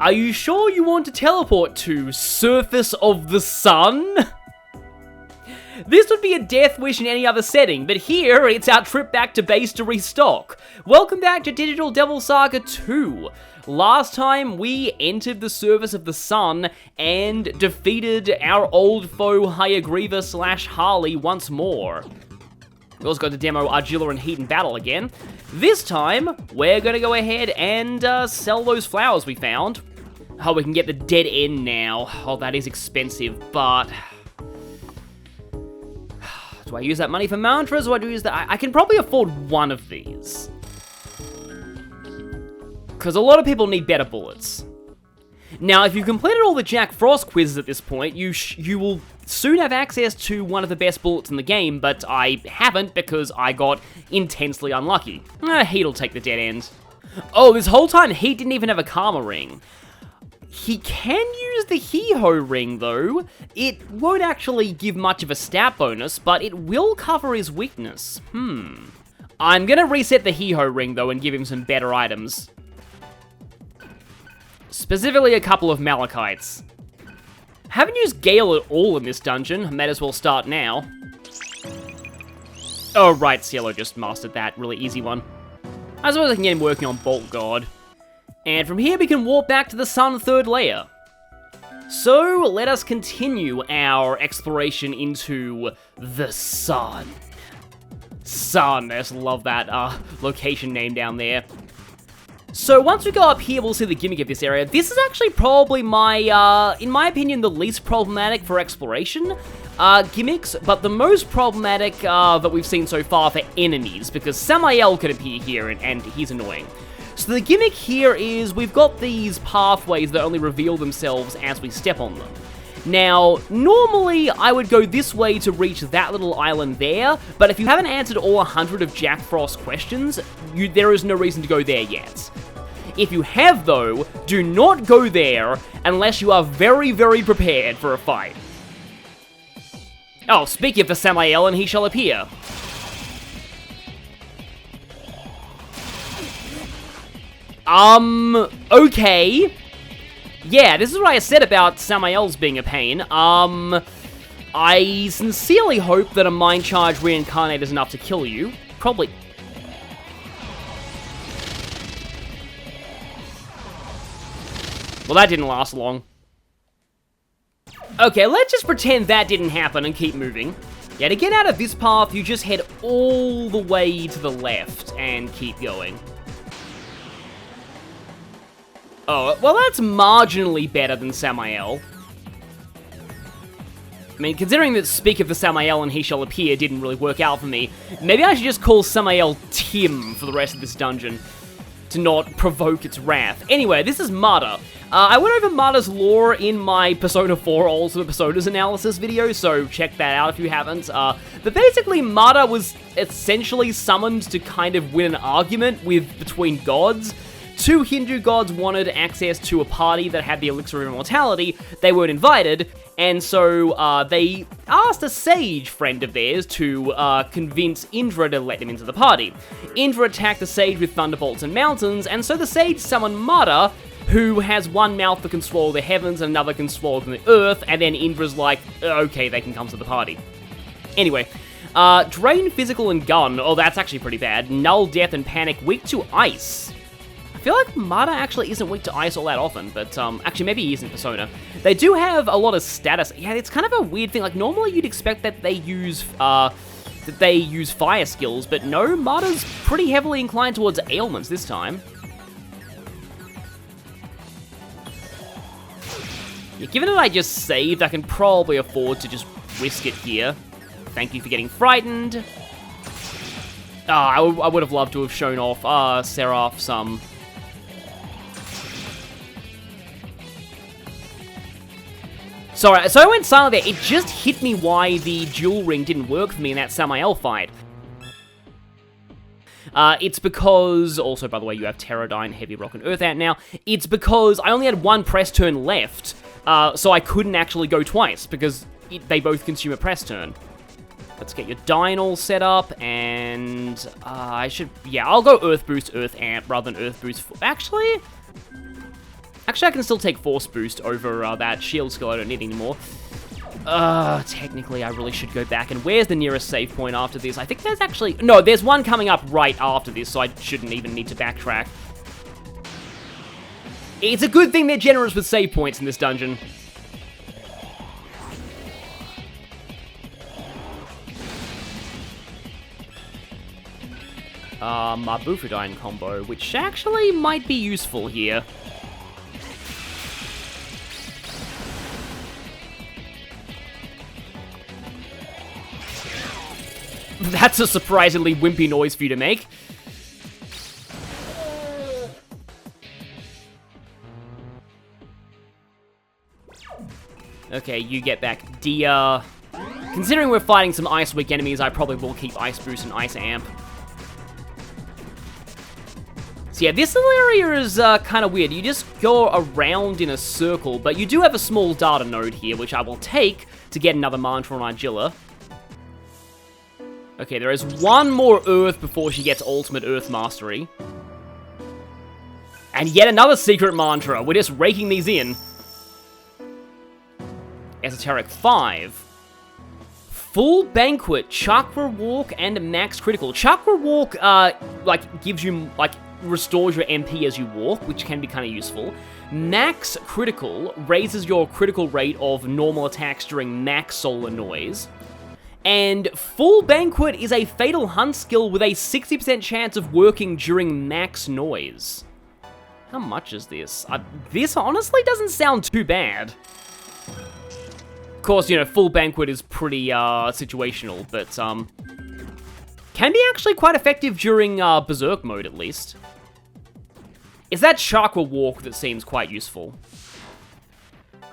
Are you sure you want to teleport to surface of the sun? This would be a death wish in any other setting, but here it's our trip back to base to restock. Welcome back to Digital Devil Saga 2. Last time we entered the surface of the sun and defeated our old foe Hayagriva / Harley once more. We also got to demo Argilla and Heat in battle again. This time, we're gonna go ahead and sell those flowers we found. Oh, we can get the dead end now. Oh, that is expensive, but... Do I use that money for mantras, or do I use that? I can probably afford one of these. Because a lot of people need better bullets. Now, if you've completed all the Jack Frost quizzes at this point, you will soon have access to one of the best bullets in the game, but I haven't because I got intensely unlucky. Heat'll take the dead end. Oh, this whole time, Heat didn't even have a Karma ring. He can use the Hee-Ho ring, though. It won't actually give much of a stat bonus, but it will cover his weakness. I'm gonna reset the Hee-Ho ring, though, and give him some better items. Specifically a couple of Malachites. Haven't used Gale at all in this dungeon. Might as well start now. Oh, right, Cielo just mastered that. Really easy one. I suppose I can get him working on Bolt God. And from here we can warp back to the sun 3rd layer. So, let us continue our exploration into the sun. Sun, I just love that location name down there. So once we go up here, we'll see the gimmick of this area. This is actually probably my, in my opinion, the least problematic for exploration gimmicks, but the most problematic that we've seen so far for enemies, because Samael can appear here and he's annoying. So the gimmick here is we've got these pathways that only reveal themselves as we step on them. Now, normally I would go this way to reach that little island there, but if you haven't answered all 100 of Jack Frost's questions, there is no reason to go there yet. If you have, though, do not go there unless you are very, very prepared for a fight. Oh, speak of the Samael and he shall appear. Okay. Yeah, this is what I said about Samael's being a pain. I sincerely hope that a Mind Charge Reincarnate is enough to kill you. Probably. Well, that didn't last long. Okay, let's just pretend that didn't happen and keep moving. Yeah, to get out of this path, you just head all the way to the left and keep going. Oh, well, that's marginally better than Samael. I mean, considering that Speak of the Samael and He Shall Appear didn't really work out for me, maybe I should just call Samael Tim for the rest of this dungeon to not provoke its wrath. Anyway, this is Mada. I went over Mada's lore in my Persona 4 Ultimate Personas analysis video, so check that out if you haven't. But basically, Mada was essentially summoned to kind of win an argument between gods. 2 Hindu gods wanted access to a party that had the Elixir of Immortality. They weren't invited, and so they asked a sage friend of theirs to convince Indra to let them into the party. Indra attacked the sage with thunderbolts and mountains, and so the sage summoned Mada, who has one mouth that can swallow the heavens and another can swallow the earth, and then Indra's like, okay, they can come to the party. Anyway, Drain, Physical, and Gun. Oh, that's actually pretty bad. Null, Death, and Panic, weak to ice. I feel like Mada actually isn't weak to ice all that often, but actually maybe he is in Persona. They do have a lot of status. Yeah, it's kind of a weird thing. Like normally you'd expect that they use fire skills, but no, Mada's pretty heavily inclined towards ailments this time. Yeah, given that I just saved, I can probably afford to just risk it here. Thank you for getting frightened. I would have loved to have shown off Seraph some. Sorry, so I went silent there. It just hit me why the Jewel Ring didn't work for me in that Samael fight. It's because, also by the way, you have Pterodyne, Heavy Rock, and Earth Ant now. It's because I only had one press turn left, so I couldn't actually go twice, because they both consume a press turn. Let's get your Dyne all set up, and I'll go Earth Boost, Earth Ant, rather than Earth Boost. Actually, Actually, I can still take Force Boost over that shield skill I don't need anymore. Technically, I really should go back. And where's the nearest save point after this? I think there's actually... No, there's one coming up right after this, so I shouldn't even need to backtrack. It's a good thing they're generous with save points in this dungeon. My Bufadine combo, which actually might be useful here. That's a surprisingly wimpy noise for you to make. Okay, you get back Dia. Considering we're fighting some Ice Weak enemies, I probably will keep Ice Boost and Ice Amp. So yeah, this little area is kind of weird. You just go around in a circle, but you do have a small data node here, which I will take to get another mantra on Argilla. Okay, there is one more Earth before she gets Ultimate Earth Mastery. And yet another secret mantra. We're just raking these in. Esoteric 5. Full Banquet, Chakra Walk, and Max Critical. Chakra Walk, gives you, restores your MP as you walk, which can be kind of useful. Max Critical raises your critical rate of normal attacks during max solar noise. And Full Banquet is a Fatal Hunt skill with a 60% chance of working during max noise. How much is this? This honestly doesn't sound too bad. Of course, you know, Full Banquet is pretty situational, but can be actually quite effective during Berserk mode, at least. It's that Chakra Walk that seems quite useful.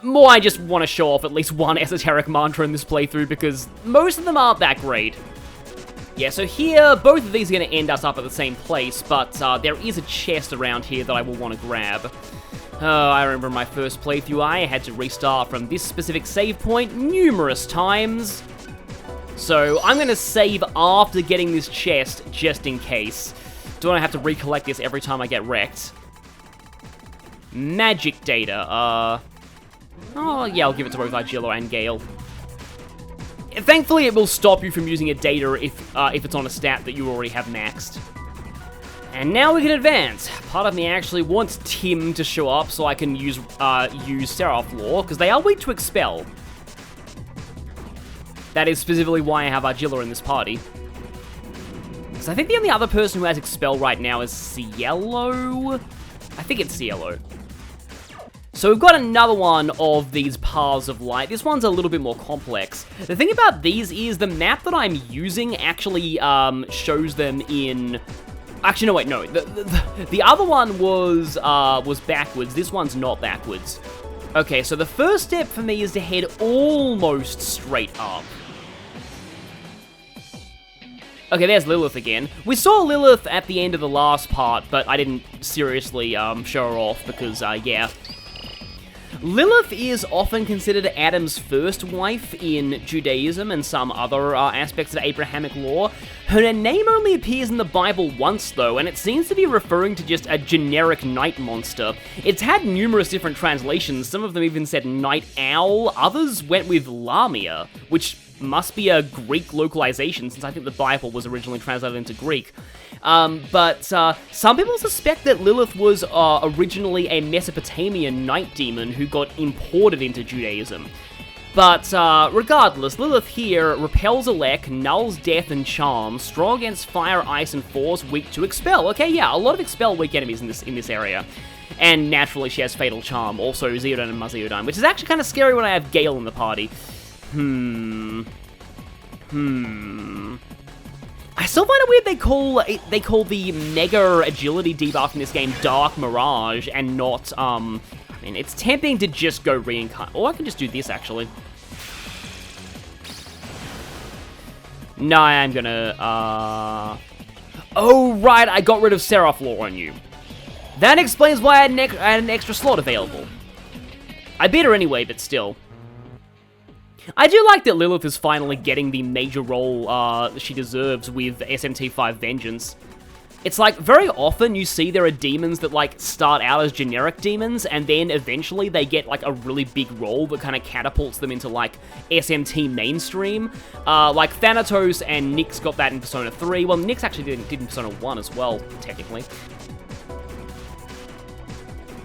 More, I just want to show off at least one esoteric mantra in this playthrough, because most of them aren't that great. Yeah, so here, both of these are going to end us up at the same place, but there is a chest around here that I will want to grab. Oh, I remember in my first playthrough, I had to restart from this specific save point numerous times. So I'm going to save after getting this chest, just in case. Don't want to have to recollect this every time I get wrecked. Magic data, oh, yeah, I'll give it to both Argilla and Gale. Thankfully, it will stop you from using a data if it's on a stat that you already have maxed. And now we can advance. Part of me actually wants Tim to show up so I can use Seraph Law, because they are weak to Expel. That is specifically why I have Argilla in this party. Because I think the only other person who has Expel right now is Cielo? I think it's Cielo. So we've got another one of these Paths of Light. This one's a little bit more complex. The thing about these is the map that I'm using actually shows them in... Actually, no, wait, no. The other one was backwards. This one's not backwards. Okay, so the first step for me is to head almost straight up. Okay, there's Lilith again. We saw Lilith at the end of the last part, but I didn't seriously show her off because, yeah. Lilith is often considered Adam's first wife in Judaism and some other aspects of Abrahamic law. Her name only appears in the Bible once, though, and it seems to be referring to just a generic night monster. It's had numerous different translations. Some of them even said night owl. Others went with Lamia, which must be a Greek localization, since I think the Bible was originally translated into Greek. But some people suspect that Lilith was originally a Mesopotamian night demon who got imported into Judaism. But regardless, Lilith here repels Elec, nulls death and charm, strong against fire, ice, and force, weak to expel. Okay, yeah, a lot of expel weak enemies in this area. And naturally, she has fatal charm, also Zeodine and Mazeodine, which is actually kind of scary when I have Gale in the party. I still find it weird they call the mega agility debuff in this game Dark Mirage and not, I mean, it's tempting to just go reincarnate. Or I can just do this, actually. No, I'm gonna, oh, right, I got rid of Seraph Law on you. That explains why I had an extra slot available. I beat her anyway, but still. I do like that Lilith is finally getting the major role she deserves with SMT5 Vengeance. It's like, very often you see there are demons that, like, start out as generic demons, and then eventually they get, like, a really big role that kind of catapults them into, like, SMT mainstream. Like, Thanatos and Nyx got that in Persona 3. Well, Nyx actually did in Persona 1 as well, technically.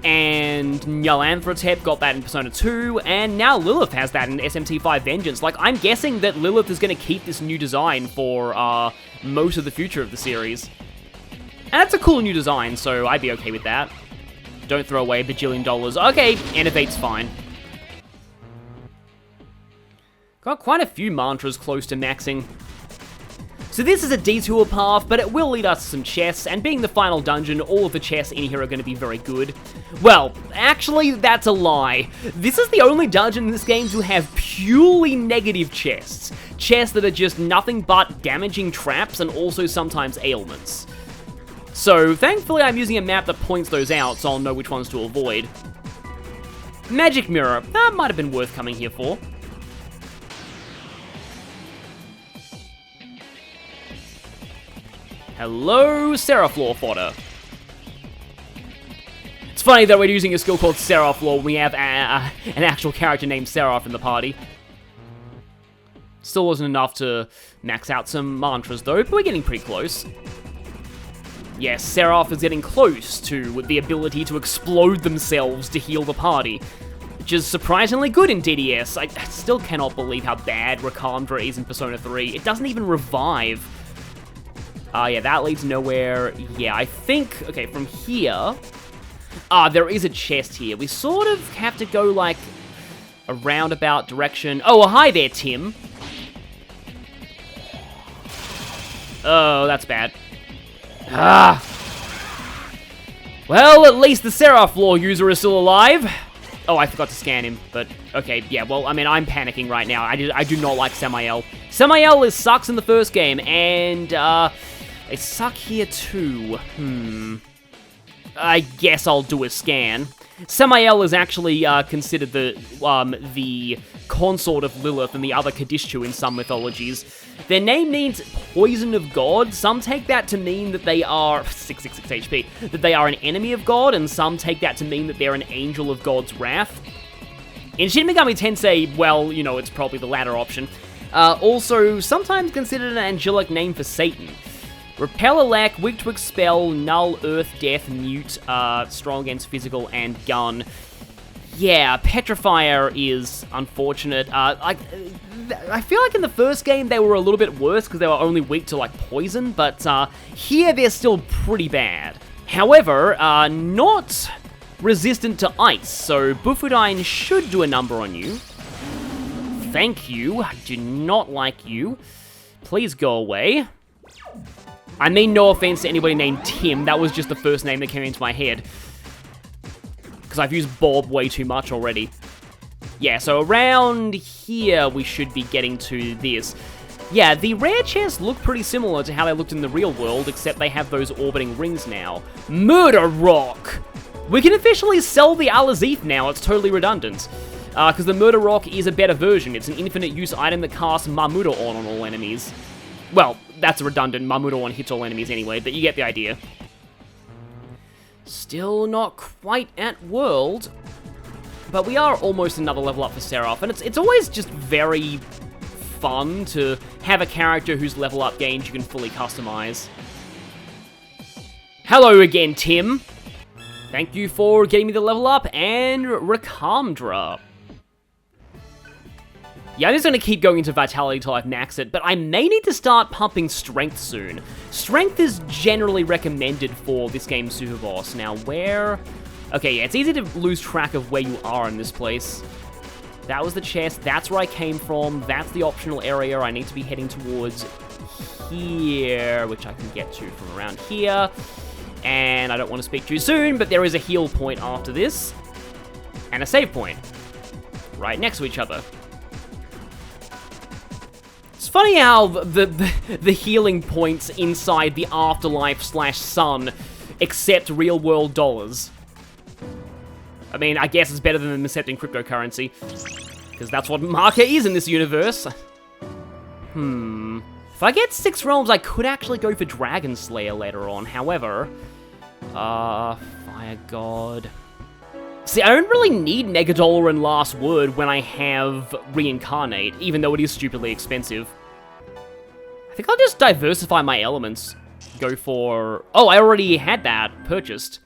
And Nyarlathotep got that in Persona 2, and now Lilith has that in SMT5 Vengeance. Like, I'm guessing that Lilith is going to keep this new design for, most of the future of the series. And that's a cool new design, so I'd be okay with that. Don't throw away $1 bajillion. Okay, Enervate's fine. Got quite a few mantras close to maxing. So this is a detour path, but it will lead us to some chests, and being the final dungeon, all of the chests in here are going to be very good. Well, actually, that's a lie. This is the only dungeon in this game to have purely negative chests. Chests that are just nothing but damaging traps and also sometimes ailments. So, thankfully I'm using a map that points those out, so I'll know which ones to avoid. Magic Mirror, that might have been worth coming here for. Hello, Seraphloor fodder. It's funny that we're using a skill called Seraphloor when we have an actual character named Seraph in the party. Still wasn't enough to max out some mantras though, but we're getting pretty close. Yes, Seraph is getting close to the ability to explode themselves to heal the party, which is surprisingly good in DDS. I still cannot believe how bad Rakamdra is in Persona 3. It doesn't even revive. Yeah, that leads nowhere. Yeah, I think, okay, from here, there is a chest here. We sort of have to go, like, a roundabout direction. Oh, well, hi there, Tim. Oh, that's bad. Well, at least the Seraphloor user is still alive. Oh, I forgot to scan him, but okay, yeah, well, I mean, I'm panicking right now. I do not like Samael. Samael sucks in the first game, and, they suck here too. I guess I'll do a scan. Samael is actually, considered the consort of Lilith and the other Kadishtu in some mythologies. Their name means Poison of God. Some take that to mean that they are 666 HP, that they are an enemy of God, and some take that to mean that they're an angel of God's wrath. In Shin Megami Tensei, well, you know, it's probably the latter option. Also, sometimes considered an angelic name for Satan. Repel, Alack, Weak to Expel, Null, Earth, Death, Mute, Strong Against Physical, and Gun. Yeah, Petrifier is unfortunate. I feel like in the first game they were a little bit worse because they were only weak to, like, poison, but here they're still pretty bad. However, not resistant to ice, so Bufudine should do a number on you. Thank you. I do not like you. Please go away. I mean no offense to anybody named Tim, that was just the first name that came into my head. Because I've used Bob way too much already. Yeah, so around here we should be getting to this. Yeah, the rare chests look pretty similar to how they looked in the real world, except they have those orbiting rings now. Murder Rock! We can officially sell the Alazif now, it's totally redundant. Because the Murder Rock is a better version. It's an infinite use item that casts Mamuda on all enemies. Well, that's redundant. Mamuda on hits all enemies anyway, but you get the idea. Still not quite at World, but we are almost another level up for Seraph, and it's always just very fun to have a character whose level up gains you can fully customize. Hello again, Tim. Thank you for getting me the level up, and Rakamdra. Yeah, I'm just going to keep going into Vitality until I've maxed it, but I may need to start pumping Strength soon. Strength is generally recommended for this game's super boss. Now, where... Okay, yeah, it's easy to lose track of where you are in this place. That was the chest, that's where I came from, that's the optional area I need to be heading towards here, which I can get to from around here. And I don't want to speak too soon, but there is a heal point after this, and a save point, right next to each other. It's funny how the healing points inside the Afterlife/Sun accept real-world dollars. I mean, I guess it's better than accepting cryptocurrency, because that's what Marker is in this universe. If I get 6 realms, I could actually go for Dragon Slayer later on. However, Fire God. See, I don't really need Negadollar and Last Word when I have Reincarnate, even though it is stupidly expensive. I think I'll just diversify my elements. Go for... Oh, I already had that purchased.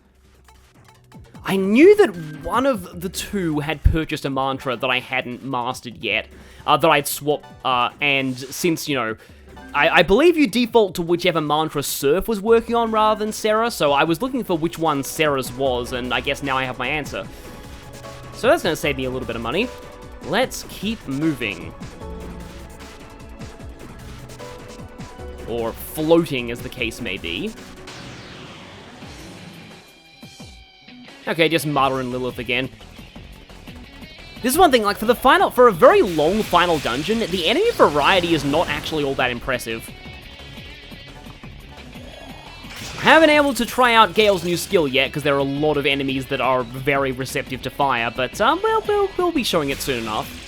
I knew that one of the two had purchased a mantra that I hadn't mastered yet, that I'd swap, and since, you know, I believe you default to whichever mantra Surf was working on rather than Sarah, so I was looking for which one Sarah's was, and I guess now I have my answer. So that's going to save me a little bit of money. Let's keep moving. Or floating, as the case may be. Okay, just Martyr and Lilith again. This is one thing, like, for a very long final dungeon, the enemy variety is not actually all that impressive. I haven't been able to try out Gale's new skill yet, because there are a lot of enemies that are very receptive to fire, but, well, we'll be showing it soon enough.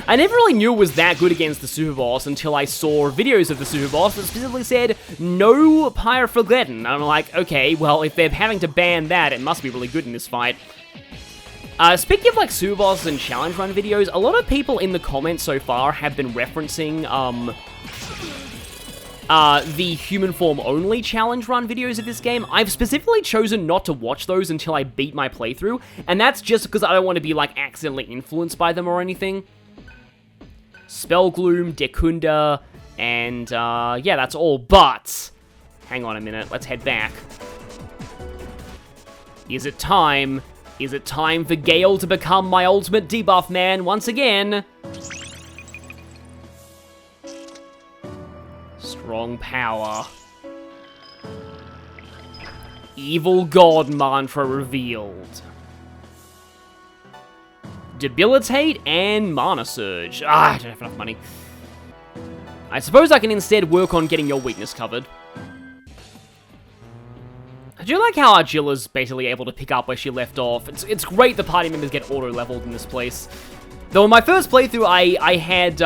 I never really knew it was that good against the super boss until I saw videos of the super boss that specifically said, no Pyrophlegeddon. And I'm like, okay, well, if they're having to ban that, it must be really good in this fight. Speaking of, like, super bosses and challenge run videos, a lot of people in the comments so far have been referencing, the human form only challenge run videos of this game. I've specifically chosen not to watch those until I beat my playthrough, and that's just because I don't want to be, like, accidentally influenced by them or anything. Spellgloom, Dekunda, and, yeah, that's all, but... Hang on a minute, let's head back. Is it time? Is it time for Gale to become my ultimate debuff man once again? Strong power. Evil God mantra revealed. Debilitate and Mana Surge. I don't have enough money. I suppose I can instead work on getting your weakness covered. I do like how Argilla's basically able to pick up where she left off. It's great the party members get auto-leveled in this place. Though in my first playthrough, I had,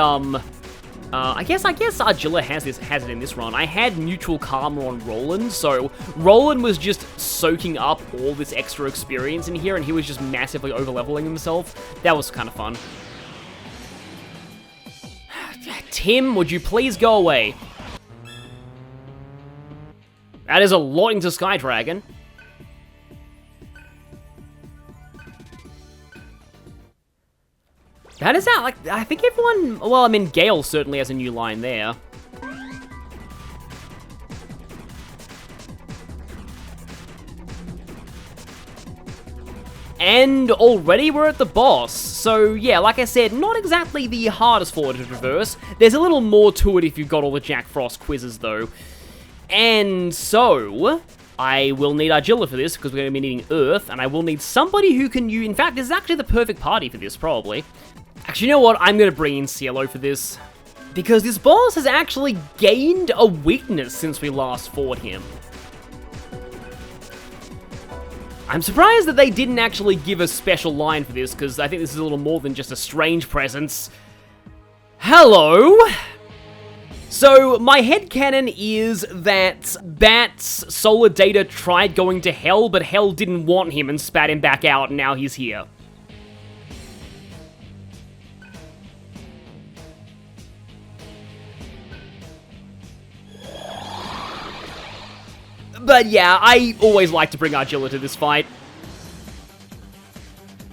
I guess Argilla has it in this run. I had neutral karma on Roland, so Roland was just soaking up all this extra experience in here, and he was just massively over-leveling himself. That was kind of fun. Tim, would you please go away? That is a lot into Sky Dragon. That is out, like, I think everyone, well, I mean, Gale certainly has a new line there. And already we're at the boss. So yeah, like I said, not exactly the hardest floor to traverse. There's a little more to it if you've got all the Jack Frost quizzes though. And so, I will need Argilla for this, because we're going to be needing Earth, and I will need somebody who can use... In fact, this is actually the perfect party for this, probably. Actually, you know what? I'm going to bring in Cielo for this. Because this boss has actually gained a weakness since we last fought him. I'm surprised that they didn't actually give a special line for this, because I think this is a little more than just a strange presence. Hello! So, my headcanon is that Bat's Solar Data tried going to Hell, but Hell didn't want him and spat him back out, and now he's here. But yeah, I always like to bring Argilla to this fight.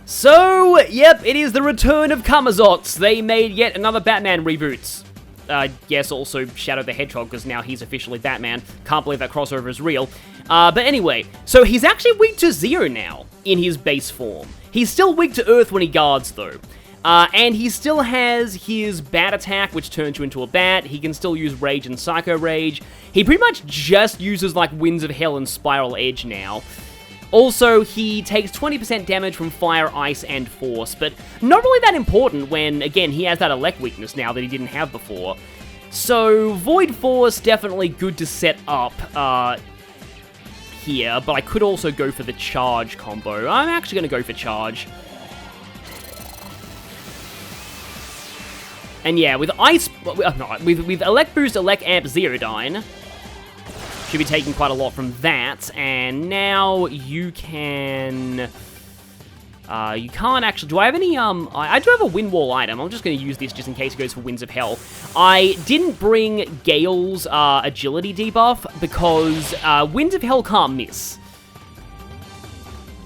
So, yep, it is the return of Camazotz. They made yet another Batman reboot. Yes, also Shadow the Hedgehog, because now he's officially Batman. Can't believe that crossover is real. But anyway, so he's actually weak to Zero now, in his base form. He's still weak to Earth when he guards, though. And he still has his Bat attack, which turns you into a bat. He can still use Rage and Psycho Rage. He pretty much just uses, like, Winds of Hell and Spiral Edge now. Also, he takes 20% damage from Fire, Ice, and Force, but not really that important when, again, he has that Elect weakness now that he didn't have before. So, Void Force, definitely good to set up here, but I could also go for the Charge combo. I'm actually going to go for Charge. And yeah, with Ice... with Elect Boost, Elect Amp, Zeodyne, should be taking quite a lot from that. And now you can... you can't actually... Do I have any... I do have a Wind Wall item. I'm just going to use this just in case it goes for Winds of Hell. I didn't bring Gale's agility debuff because Winds of Hell can't miss.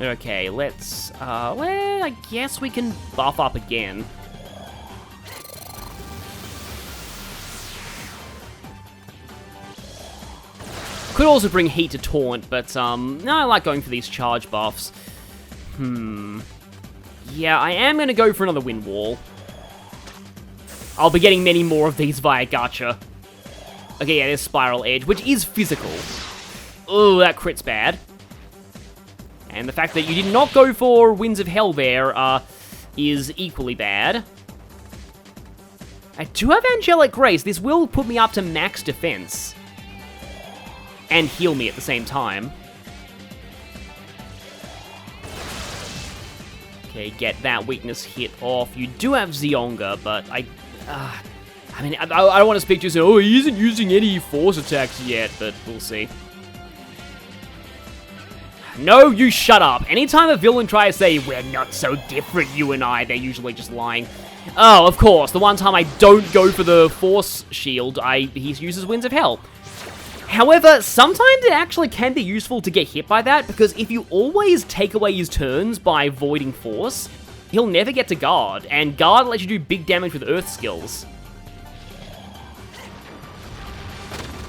Okay, let's... well, I guess we can buff up again. Could also bring Heat to Taunt, but no, I like going for these charge buffs. Yeah, I am going to go for another Wind Wall. I'll be getting many more of these via Gacha. Okay, yeah, there's Spiral Edge, which is physical. Oh, that crit's bad. And the fact that you did not go for Winds of Hell there is equally bad. I do have Angelic Grace. This will put me up to max defense. And heal me at the same time. Okay, get that weakness hit off. You do have Zionga, but I mean, I don't want to speak to you and say, oh, he isn't using any force attacks yet, but we'll see. No, you shut up. Anytime a villain tries to say, we're not so different, you and I, they're usually just lying. Oh, of course, the one time I don't go for the force shield, he uses Winds of Hell. However, sometimes it actually can be useful to get hit by that, because if you always take away his turns by voiding force, he'll never get to guard, and guard lets you do big damage with earth skills.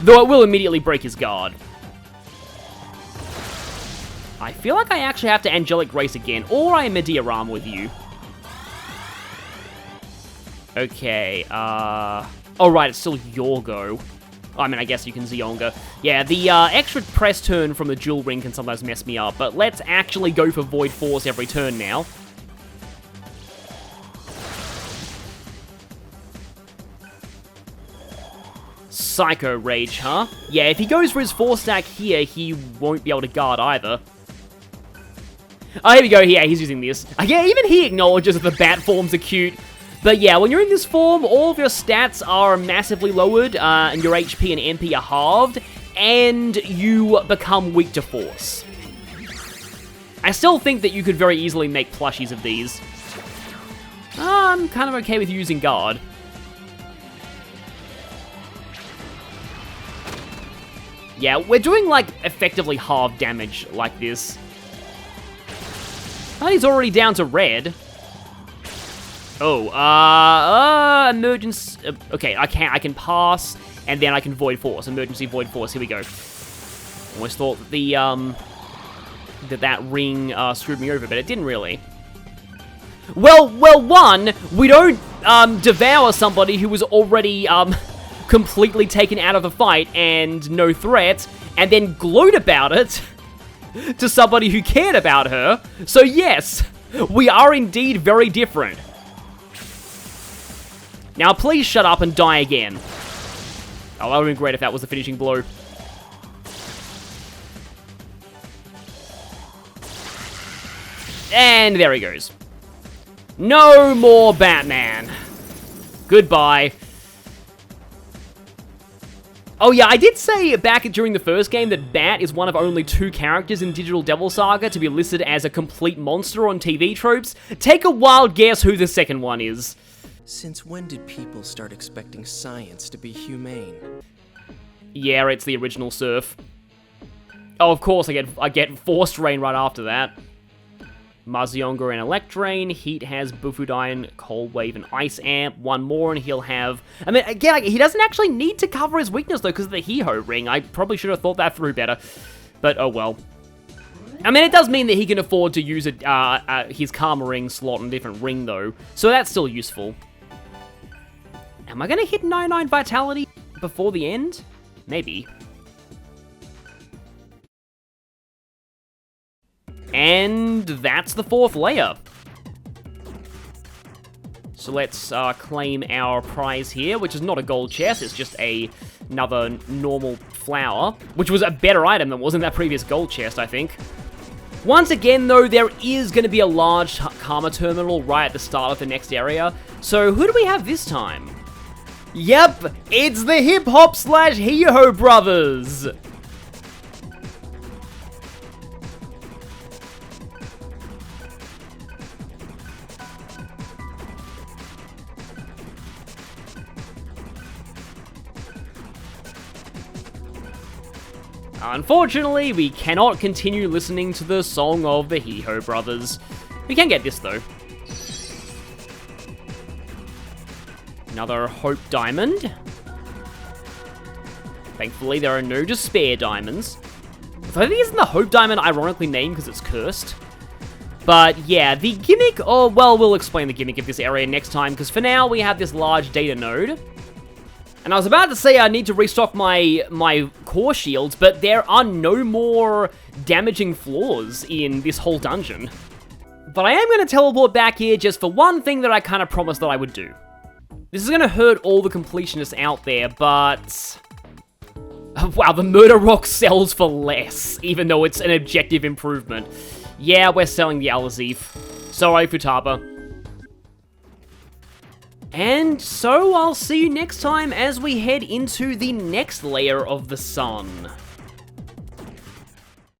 Though it will immediately break his guard. I feel like I actually have to Angelic Grace again, or I am Medea Rama with you. Okay, oh right, it's still your go. I mean, I guess you can Zionga. Yeah, the extra press turn from the Jewel Ring can sometimes mess me up, but let's actually go for Void Force every turn now. Psycho Rage, huh? Yeah, if he goes for his 4-stack here, he won't be able to guard either. Oh, here we go. Yeah, he's using this. Yeah, even he acknowledges that the bat forms are cute. But yeah, when you're in this form, all of your stats are massively lowered, and your HP and MP are halved, and you become weak to force. I still think that you could very easily make plushies of these. I'm kind of okay with using guard. Yeah, we're doing, like, effectively half damage like this. Oh, he's already down to red. Oh, emergency... okay, I can pass, and then I can Void Force. Emergency Void Force, here we go. Almost thought that the, that ring, screwed me over, but it didn't really. Well, one, we don't, devour somebody who was already, completely taken out of the fight and no threat, and then gloat about it to somebody who cared about her. So yes, we are indeed very different. Now, please shut up and die again. Oh, that would have been great if that was the finishing blow. And there he goes. No more Batman. Goodbye. Oh yeah, I did say back during the first game that Bat is one of only 2 characters in Digital Devil Saga to be listed as a complete monster on TV tropes. Take a wild guess who the second one is. Since when did people start expecting science to be humane? Yeah, it's the original Surf. Oh, of course, I get Forced Rain right after that. Mazionga and Electrain. Heat has Bufudyne, Cold Wave, and Ice Amp. One more, and he'll have... I mean, again, he doesn't actually need to cover his weakness, though, because of the He-Ho ring. I probably should have thought that through better. But, oh well. I mean, it does mean that he can afford to use his Karma ring slot in a different ring, though. So that's still useful. Am I going to hit 99 Vitality before the end? Maybe. And that's the 4th layer. So let's claim our prize here, which is not a gold chest, it's just another normal flower, which was a better item than was in that previous gold chest, I think. Once again, though, there is going to be a large Karma terminal right at the start of the next area. So who do we have this time? Yep, it's the hip hop slash hee-ho brothers. Unfortunately, we cannot continue listening to the song of the Hee-Ho brothers. We can get this, though. Another Hope Diamond. Thankfully, there are no Despair Diamonds. So I think isn't the Hope Diamond ironically named because it's cursed? But yeah, the gimmick, oh, well, we'll explain the gimmick of this area next time, because for now, we have this large data node. And I was about to say I need to restock my core shields, but there are no more damaging floors in this whole dungeon. But I am going to teleport back here just for one thing that I kind of promised that I would do. This is going to hurt all the completionists out there, but... wow, the Murder Rock sells for less, even though it's an objective improvement. Yeah, we're selling the Al-Azif. Sorry, Futaba. And so I'll see you next time as we head into the next layer of the sun.